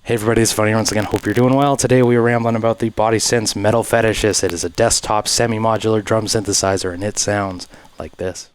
Hey everybody, it's Tafony once again. Hope you're doing well. Today we are rambling about the Body Synths Metal Fetishist. It is a desktop semi-modular drum synthesizer and it sounds like this.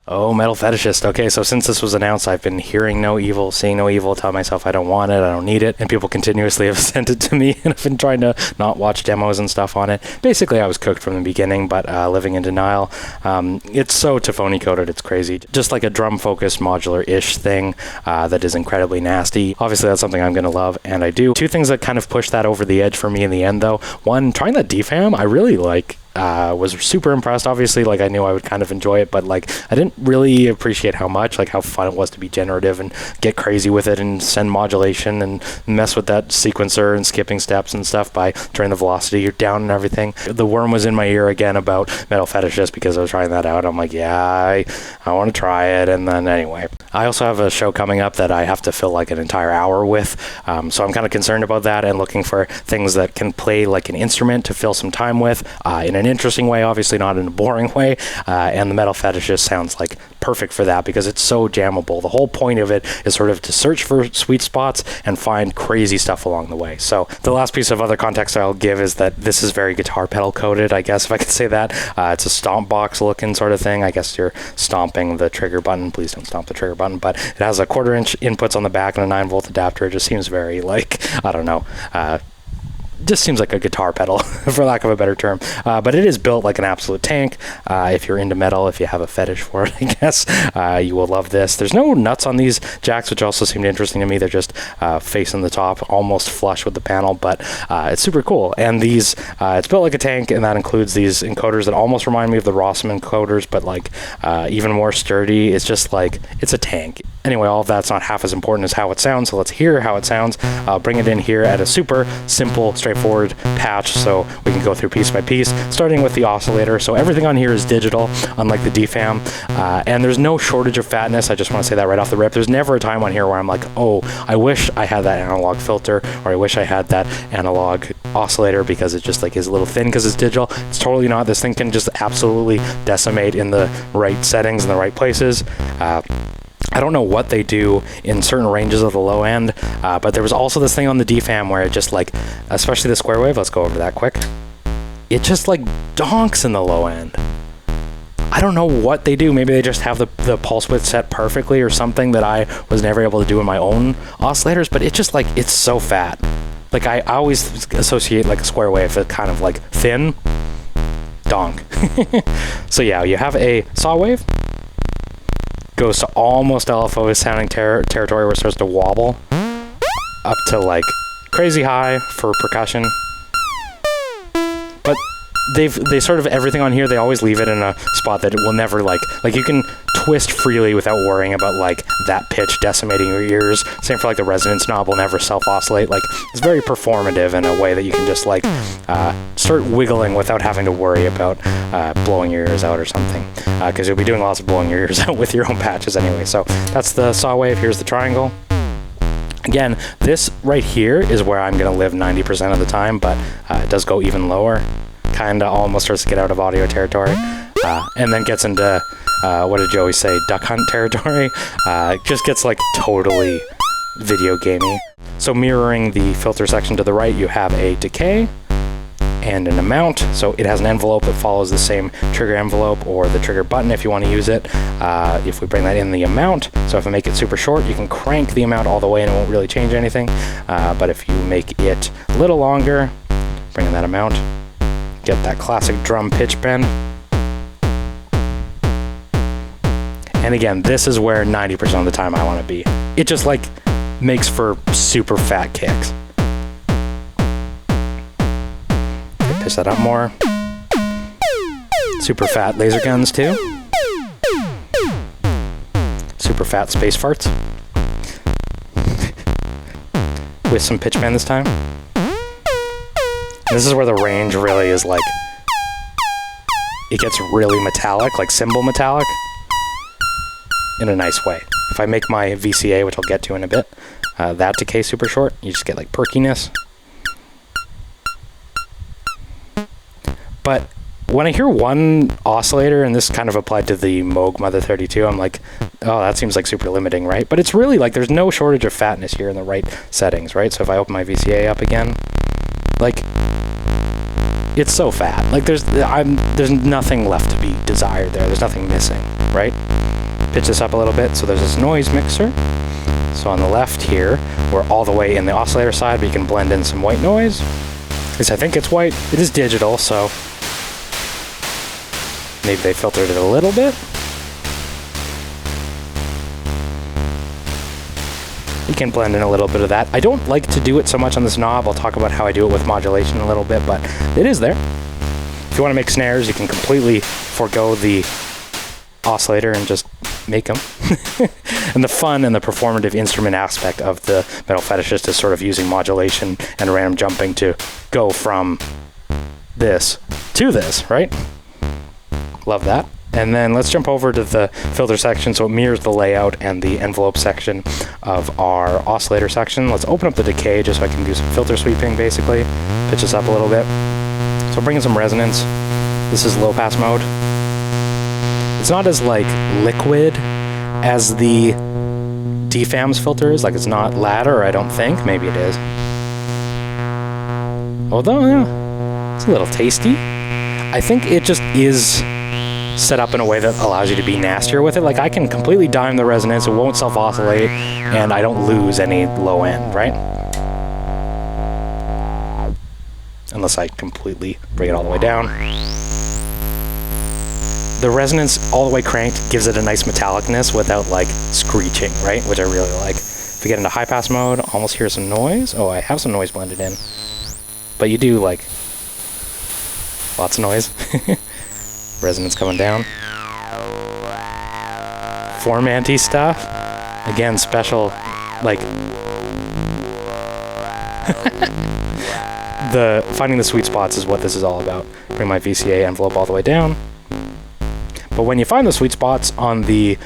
Oh, Metal Fetishist. Okay, so since this was announced, I've been hearing no evil, seeing no evil, telling myself I don't want it, I don't need it, and people continuously have sent it to me, and I've been trying to not watch demos and stuff on it. Basically, I was cooked from the beginning, but living in denial. It's so tafony coded, it's crazy. Just like a drum-focused modular-ish thing that is incredibly nasty. Obviously, that's something I'm going to love, and I do. Two things that kind of push that over the edge for me in the end, though. One, trying that defam, I really like. Was super impressed. Obviously, like, I knew I would kind of enjoy it, but like I didn't really appreciate how much, like how fun it was to be generative and get crazy with it and send modulation and mess with that sequencer and skipping steps and stuff by turning the velocity down and everything. The worm was in my ear again about Metal Fetishist because I was trying that out. I'm like, yeah, I want to try it. And then anyway, I also have a show coming up that I have to fill like an entire hour with. So I'm kind of concerned about that and looking for things that can play like an instrument to fill some time with in an interesting way, obviously not in a boring way, and the Metal Fetishist sounds like perfect for that because it's so jammable. The whole point of it is sort of to search for sweet spots and find crazy stuff along the way. So the last piece of other context I'll give is that this is very guitar pedal coded, I guess, if I could say that. It's a stomp box looking sort of thing. I guess you're stomping the trigger button. Please don't stomp the trigger button, but it has a 1/4 inch inputs on the back and a 9-volt adapter. It just seems very like, I don't know, just seems like a guitar pedal, for lack of a better term. But it is built like an absolute tank. If you're into metal, if you have a fetish for it, I guess, you will love this. There's no nuts on these jacks, which also seemed interesting to me. They're just facing the top, almost flush with the panel, but it's super cool. And these, it's built like a tank, and that includes these encoders that almost remind me of the Rossum encoders, but like even more sturdy. It's just like, it's a tank. Anyway, all of that's not half as important as how it sounds, so let's hear how it sounds. I'll bring it in here at a super simple, straightforward patch, so we can go through piece by piece, starting with the oscillator. So everything on here is digital, unlike the DFAM, and there's no shortage of fatness. I just want to say that right off the rip. There's never a time on here where I'm like, oh, I wish I had that analog filter, or I wish I had that analog oscillator, because it just like is a little thin because it's digital. It's totally not. This thing can just absolutely decimate in the right settings in the right places. I don't know what they do in certain ranges of the low end, but there was also this thing on the DFAM where it just like, especially the square wave, let's go over that quick. It just like donks in the low end. I don't know what they do. Maybe they just have the pulse width set perfectly or something that I was never able to do in my own oscillators, but it just like, it's so fat. Like I always associate like a square wave with kind of like thin, donk. So yeah, you have a saw wave. Goes to almost LFO sounding territory where it starts to wobble up to like crazy high for percussion. But they sort of, everything on here, they always leave it in a spot that it will never like you can twist freely without worrying about like that pitch decimating your ears. Same for like the resonance knob will never self-oscillate. Like it's very performative in a way that you can just like start wiggling without having to worry about blowing your ears out or something, because you'll be doing lots of blowing your ears out with your own patches anyway. So that's the saw wave. Here's the triangle. Again, this right here is where I'm going to live 90% of the time, but it does go even lower. Kind of almost starts to get out of audio territory, and then gets into what did Joey say, duck hunt territory. It just gets like totally video gamey. So mirroring the filter section to the right, you have a decay and an amount. So it has an envelope that follows the same trigger envelope or the trigger button if you want to use it. If we bring that in the amount, so if I make it super short, you can crank the amount all the way and it won't really change anything. But if you make it a little longer, bring in that amount, get that classic drum pitch bend. And again, this is where 90% of the time I want to be. It just like makes for super fat kicks. Pitch that up more. Super fat laser guns too. Super fat space farts. With some pitch bend this time. This is where the range really is like, it gets really metallic, like cymbal metallic, in a nice way. If I make my VCA, which I'll get to in a bit, that decay super short, you just get like perkiness. But when I hear one oscillator, and this kind of applied to the Moog Mother 32, I'm like, oh, that seems like super limiting, right? But it's really like there's no shortage of fatness here in the right settings, right? So if I open my VCA up again, like, it's so fat. Like there's nothing left to be desired there. There's nothing missing, right? Pitch this up a little bit. So there's this noise mixer. So on the left here, we're all the way in the oscillator side, but you can blend in some white noise. Because I think it's white. It is digital, so maybe they filtered it a little bit. You can blend in a little bit of that. I don't like to do it so much on this knob. I'll talk about how I do it with modulation a little bit, but it is there. If you want to make snares, you can completely forego the oscillator and just make them. And the fun and the performative instrument aspect of the Metal Fetishist is sort of using modulation and random jumping to go from this to this, right? Love that. And then let's jump over to the filter section. So it mirrors the layout and the envelope section of our oscillator section. Let's open up the decay just so I can do some filter sweeping, basically. Pitch this up a little bit. So bring in some resonance. This is low pass mode. It's not as like liquid as the DFAM's filter is. Like it's not ladder, I don't think. Maybe it is. Although, yeah, it's a little tasty. I think it just is set up in a way that allows you to be nastier with it. Like I can completely dime the resonance, it won't self-oscillate, and I don't lose any low end, right? Unless I completely bring it all the way down. The resonance all the way cranked gives it a nice metallicness without like screeching, right? Which I really like. If we get into high pass mode, almost hear some noise. Oh, I have some noise blended in. But you do like lots of noise. Resonance coming down. Form anti stuff. Again, special, like finding the sweet spots is what this is all about. Bring my VCA envelope all the way down. But when you find the sweet spots on the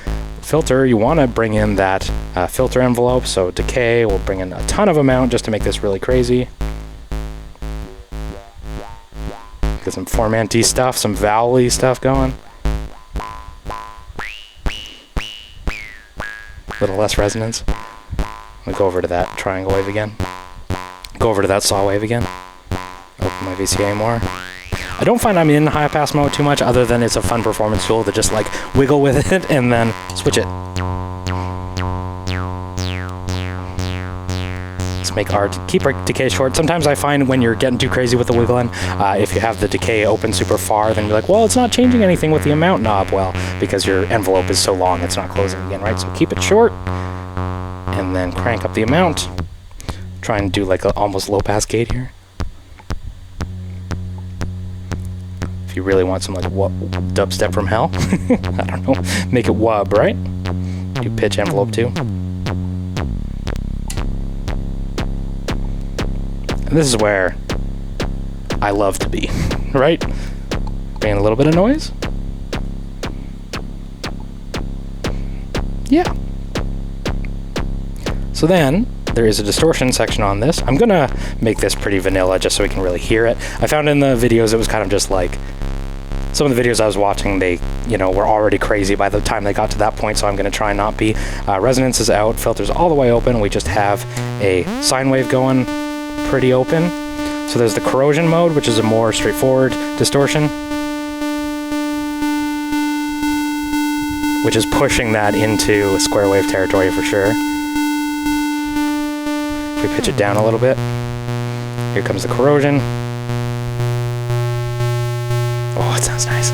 filter, you want to bring in that filter envelope. So decay, we'll bring in a ton of amount just to make this really crazy. Get some form anti stuff, some vowel-y stuff going. A little less resonance. I'll go over to that triangle wave again. Go over to that saw wave again. Open my VCA more. I don't find I'm in high pass mode too much, other than it's a fun performance tool to just like wiggle with it and then switch it. Make our keep our decay short. Sometimes I find when you're getting too crazy with the wiggling, if you have the decay open super far, then you're like, well, it's not changing anything with the amount knob. Well, because your envelope is so long, it's not closing again, right? So keep it short, and then crank up the amount. Try and do like an almost low pass gate here. If you really want some like dubstep from hell, I don't know, make it wub, right? Do pitch envelope too. And this is where I love to be, right? Bring in a little bit of noise. Yeah. So then, there is a distortion section on this. I'm gonna make this pretty vanilla just so we can really hear it. I found in the videos it was kind of just like Some of the videos I was watching, they, you know, were already crazy by the time they got to that point, so I'm going to try not be. Resonance is out, filter's all the way open. We just have a sine wave going pretty open. So there's the corrosion mode, which is a more straightforward distortion, which is pushing that into square wave territory for sure. If we pitch it down a little bit, here comes the corrosion. Oh, it sounds nice.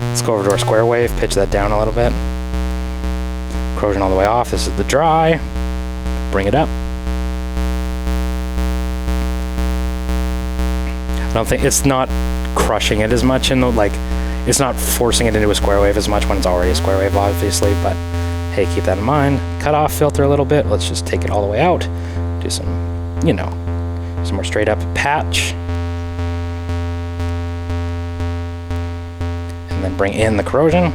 Let's go over to our square wave, pitch that down a little bit. Corrosion all the way off. This is the dry. Bring it up. I don't think it's not crushing it as much in the, like, it's not forcing it into a square wave as much when it's already a square wave, obviously, but hey, keep that in mind. Cut off filter a little bit. Let's just take it all the way out. Do some, you know, some more straight up patch. And then bring in the corrosion.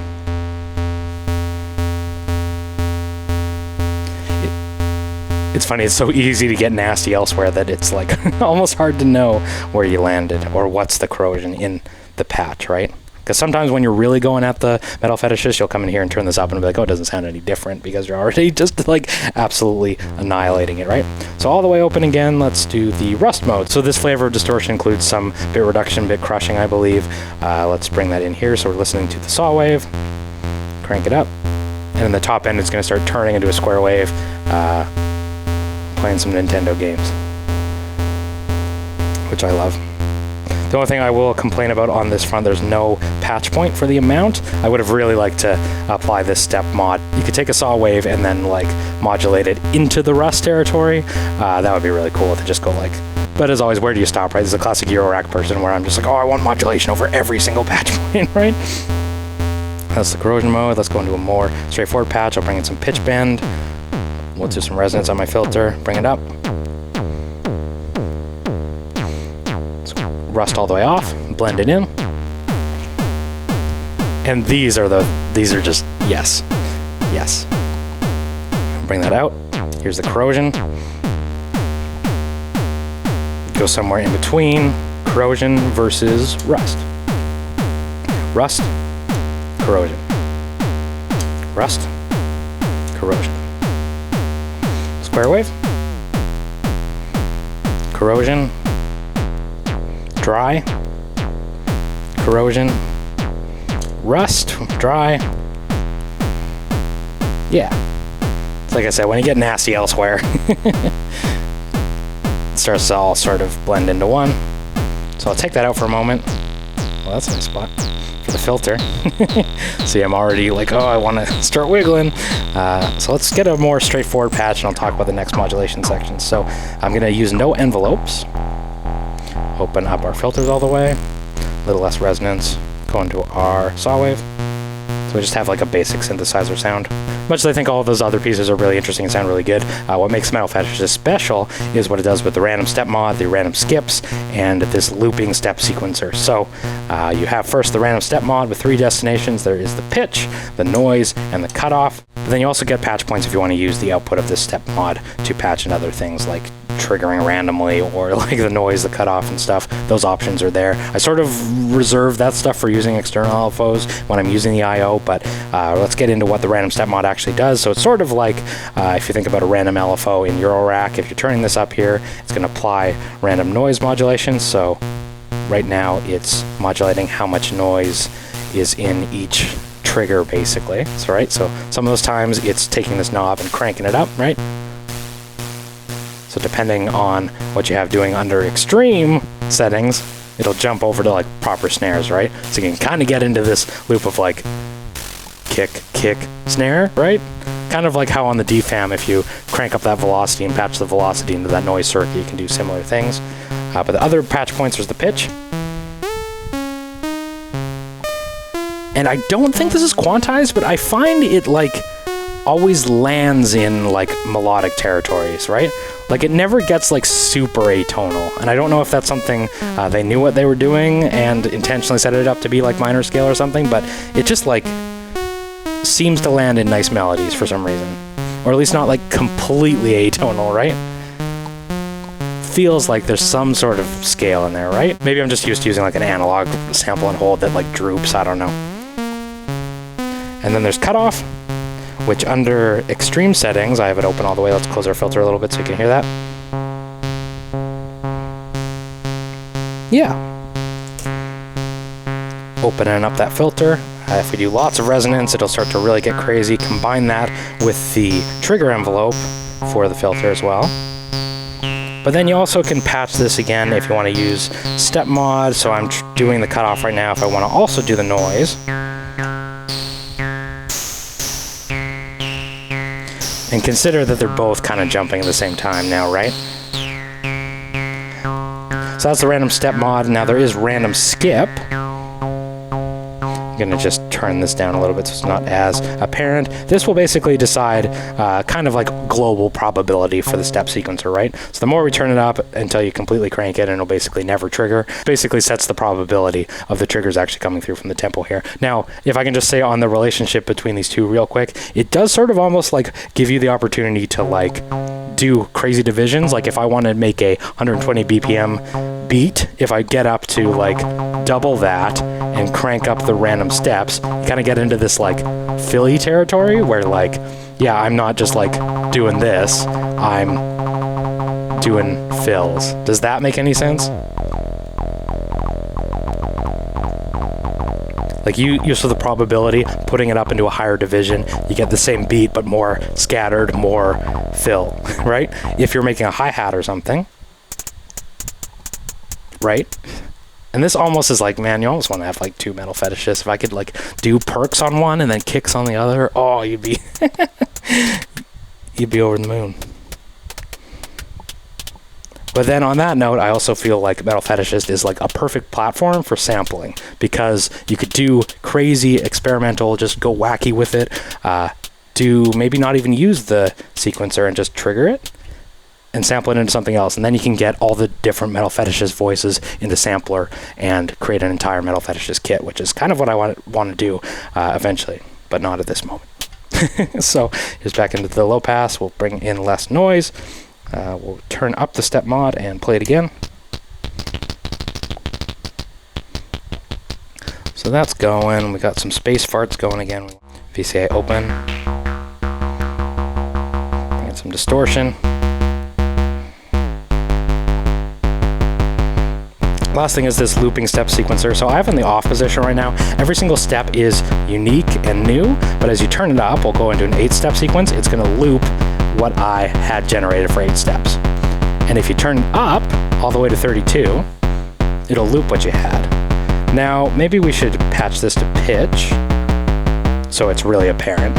It's funny, it's so easy to get nasty elsewhere that it's like almost hard to know where you landed or what's the corrosion in the patch, right? Because sometimes when you're really going at the Metal Fetishist, you'll come in here and turn this up and be like, oh, it doesn't sound any different because you're already just like absolutely annihilating it, right? So all the way open again, let's do the rust mode. So this flavor of distortion includes some bit reduction, bit crushing, I believe. Let's bring that in here. So we're listening to the saw wave, crank it up. And in the top end, it's gonna start turning into a square wave, playing some Nintendo games, which I love. The only thing I will complain about on this front, there's no patch point for the amount. I would have really liked to apply this step mod. You could take a saw wave and then like modulate it into the rust territory. That would be really cool to just go like, but as always, where do you stop, right? This is a classic Eurorack person where I'm just like, oh, I want modulation over every single patch point, right? That's the corrosion mode. Let's go into a more straightforward patch. I'll bring in some pitch bend. We'll do some resonance on my filter, bring it up. Rust all the way off, blend it in. And these are just, yes, yes. Bring that out. Here's the corrosion. Go somewhere in between corrosion versus rust. Rust, corrosion. Rust, corrosion. Square wave, corrosion, dry, corrosion, rust, dry. Yeah, it's like I said, when you get nasty elsewhere, it starts to all sort of blend into one. So I'll take that out for a moment. Well, that's a nice spot for the filter. See, I'm already like, oh, I want to start wiggling. So let's get a more straightforward patch and I'll talk about the next modulation section. So I'm going to use no envelopes. Open up our filters all the way. A little less resonance. Go into our saw wave. So we just have like a basic synthesizer sound. Much as I think all of those other pieces are really interesting and sound really good, what makes Metal Fetishist special is what it does with the random step mod, the random skips, and this looping step sequencer. So you have first the random step mod with 3 destinations. There is the pitch, the noise, and the cutoff. But then you also get patch points if you want to use the output of this step mod to patch in other things like triggering randomly or like the noise, the cutoff and stuff. Those options are there. I sort of reserve that stuff for using external LFOs when I'm using the I/O, but let's get into what the random step mod actually does. So it's sort of like if you think about a random LFO in Eurorack, if you're turning this up here, it's going to apply random noise modulation. So right now it's modulating how much noise is in each trigger basically. So right, so some of those times it's taking this knob and cranking it up, right? So depending on what you have doing under extreme settings, it'll jump over to like proper snares, right? So you can kind of get into this loop of like kick, kick, snare, right? Kind of like how on the DFAM, if you crank up that velocity and patch the velocity into that noise circuit, you can do similar things. But the other patch points is the pitch. And I don't think this is quantized, but I find it like always lands in like melodic territories, right? Like it never gets like super atonal. And I don't know if that's something they knew what they were doing and intentionally set it up to be like minor scale or something, but it just like seems to land in nice melodies for some reason. Or at least not like completely atonal, right? feels like there's some sort of scale in there, right? Maybe I'm just used to using like an analog sample and hold that like droops, I don't know. And then there's cutoff, which under extreme settings, I have it open all the way. Let's close our filter a little bit so you can hear that. Yeah. Opening up that filter. If we do lots of resonance, it'll start to really get crazy. Combine that with the trigger envelope for the filter as well. But then you also can patch this again if you want to use step mod. So I'm doing the cutoff right now if I want to also do the noise. And consider that they're both kind of jumping at the same time now, right? So that's the random step mod. Now there is random skip. I'm gonna just turn this down a little bit so it's not as apparent. This will basically decide kind of like global probability for the step sequencer, right? So the more we turn it up until you completely crank it and it'll basically never trigger, basically sets the probability of the triggers actually coming through from the tempo here. Now, if I can just say on the relationship between these two real quick, it does sort of almost like give you the opportunity to like do crazy divisions. Like if I want to make a 120 BPM beat, if I get up to like double that and crank up the random steps, you kind of get into this like Philly territory where like, yeah, I'm not just like doing this, I'm doing fills. Does that make any sense? Like you use for the probability, putting it up into a higher division, you get the same beat but more scattered, more fill, right? If you're making a hi-hat or something, right? And this almost is like, man, you almost want to have like two metal fetishists. If I could like do perks on one and then kicks on the other, oh, you'd be you'd be over the moon. But then on that note, I also feel like Metal Fetishist is like a perfect platform for sampling because you could do crazy experimental, just go wacky with it, do maybe not even use the sequencer and just trigger it and sample it into something else. And then you can get all the different Metal Fetishist voices in the sampler and create an entire Metal Fetishist kit, which is kind of what I want to do eventually, but not at this moment. So here's back into the low pass. We'll bring in less noise. We'll turn up the step mod and play it again. So that's going. We got some space farts going again. VCA open. Bring in some distortion. Last thing is this looping step sequencer. So I have in the off position right now. Every single step is unique and new, but as you turn it up, we'll go into an 8-step sequence. It's going to loop what I had generated for 8 steps. And if you turn up all the way to 32, it'll loop what you had. Now, maybe we should patch this to pitch so it's really apparent.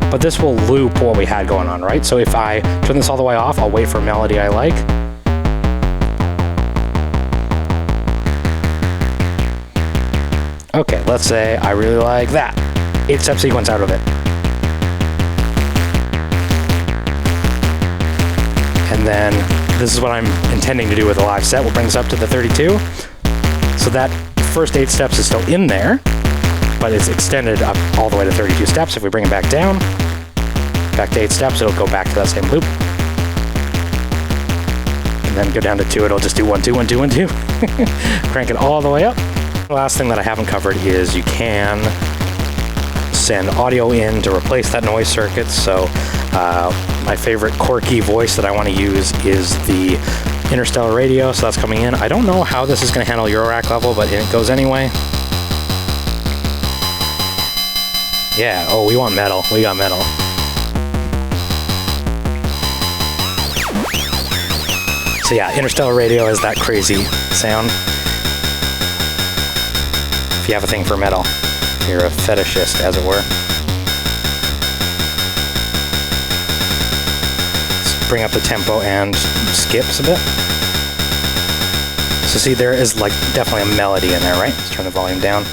But this will loop what we had going on, right? So if I turn this all the way off, I'll wait for a melody I like. Okay, let's say I really like that. 8-step sequence out of it. And then this is what I'm intending to do with a live set. We'll bring this up to the 32. So that first 8 steps is still in there, but it's extended up all the way to 32 steps. If we bring it back down, back to 8 steps, it'll go back to that same loop. And then go down to 2, it'll just do 1, 2, 1, 2, 1, 2. Crank it all the way up. The last thing that I haven't covered is you can send audio in to replace that noise circuit. So my favorite quirky voice that I want to use is the interstellar radio, so that's coming in. I don't know how this is going to handle Eurorack level, but it goes anyway. Yeah, oh, we want metal. We got metal. So yeah, interstellar radio is that crazy sound. If you have a thing for metal, you're a fetishist, as it were. Let's bring up the tempo and skips a bit. So see, there is like definitely a melody in there, right? Let's turn the volume down.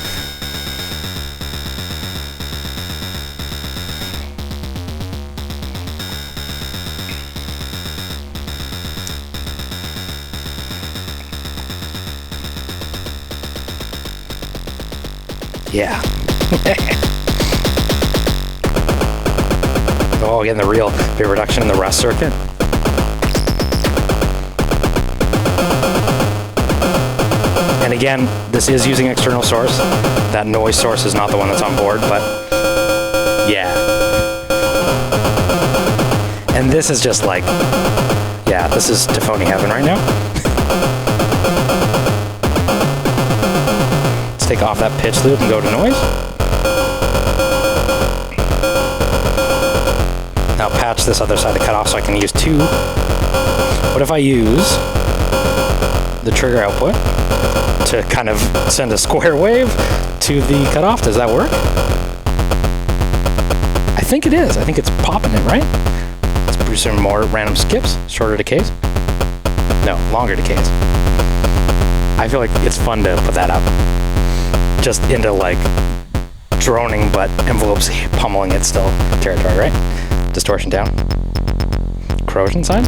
Yeah. Oh, getting the real bit reduction in the rest circuit. again, this is using external source. That noise source is not the one that's on board, but yeah. And this is just like, yeah, this is tafony heaven right now. Let's take off that pitch loop and go to noise. Now patch this other side to cut off so I can use 2. What if I use the trigger output to kind of send a square wave to the cutoff? Does that work? I think it is. I think it's popping it, right? Let's produce some more random skips, shorter decays. No, longer decays. I feel like it's fun to put that up. Just into like droning but envelopes pummeling it still territory, right? Distortion down. Corrosion side.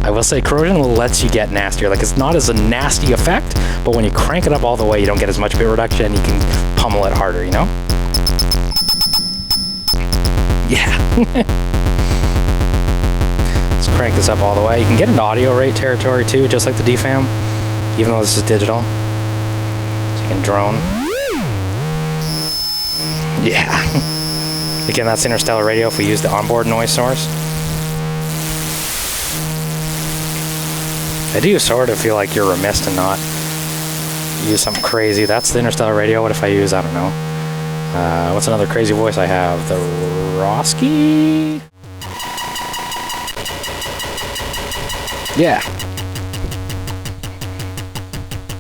I will say corrosion lets you get nastier. Like, it's not as a nasty effect, but when you crank it up all the way, you don't get as much bit reduction. You can pummel it harder, you know? Yeah. Let's crank this up all the way. You can get into audio rate territory too, just like the DFAM, even though this is digital. So you can drone. Yeah. Again, that's interstellar radio if we use the onboard noise source. I do sort of feel like you're remiss to not use something crazy. That's the interstellar radio. What if I use, I don't know. What's another crazy voice I have? The Roski? Yeah.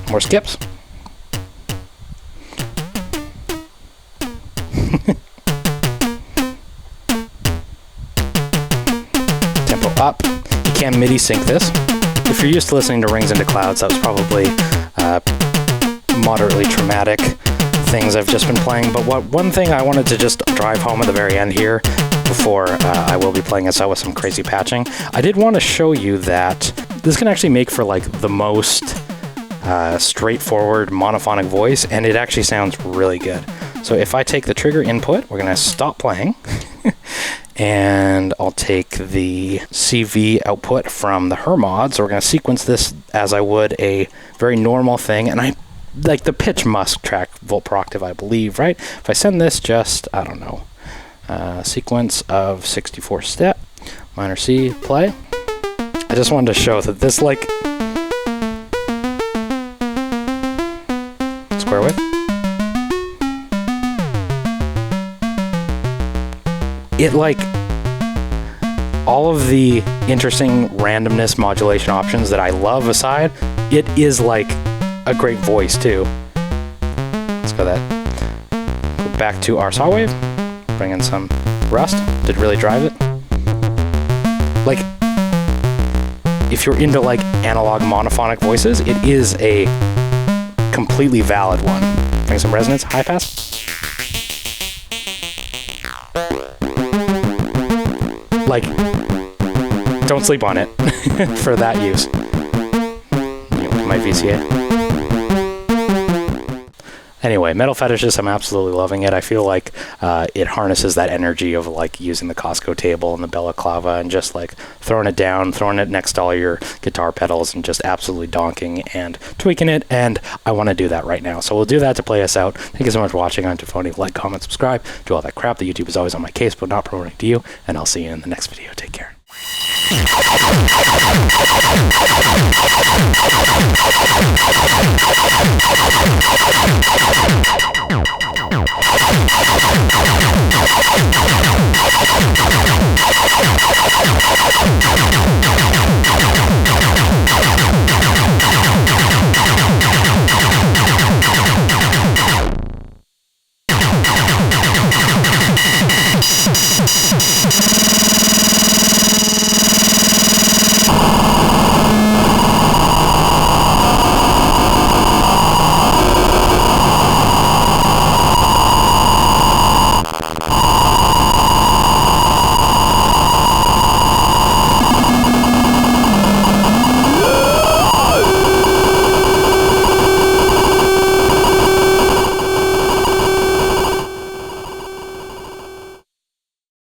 More skips. Tempo up. You can MIDI sync this. If you're used to listening to Rings into Clouds, that was probably moderately traumatic things I've just been playing. But one thing I wanted to just drive home at the very end here, before I will be playing this out with some crazy patching, I did want to show you that this can actually make for like the most straightforward monophonic voice, and it actually sounds really good. So if I take the trigger input, we're going to stop playing. And I'll take the CV output from the Hermod. So we're going to sequence this as I would a very normal thing. And I like the pitch must track volt per octave, I believe, right? If I send this just, I don't know, sequence of 64 step, minor C, play. I just wanted to show that this, like, square wave. It, like, all of the interesting randomness modulation options that I love aside, it is like a great voice too. Let's go that. Go back to our saw wave. Bring in some rust. Did really drive it. Like, if you're into like analog monophonic voices, it is a completely valid one. Bring some resonance, high pass. Like, don't sleep on it for that use. You know, my VCA. Anyway, Metal Fetishist, I'm absolutely loving it. I feel like it harnesses that energy of like using the Costco table and the balaclava and just like throwing it down, throwing it next to all your guitar pedals and just absolutely donking and tweaking it. And I want to do that right now. So we'll do that to play us out. Thank you so much for watching. I'm tafony. Like, comment, subscribe, do all that crap. The YouTube is always on my case, but not promoting to you. And I'll see you in the next video. Take care.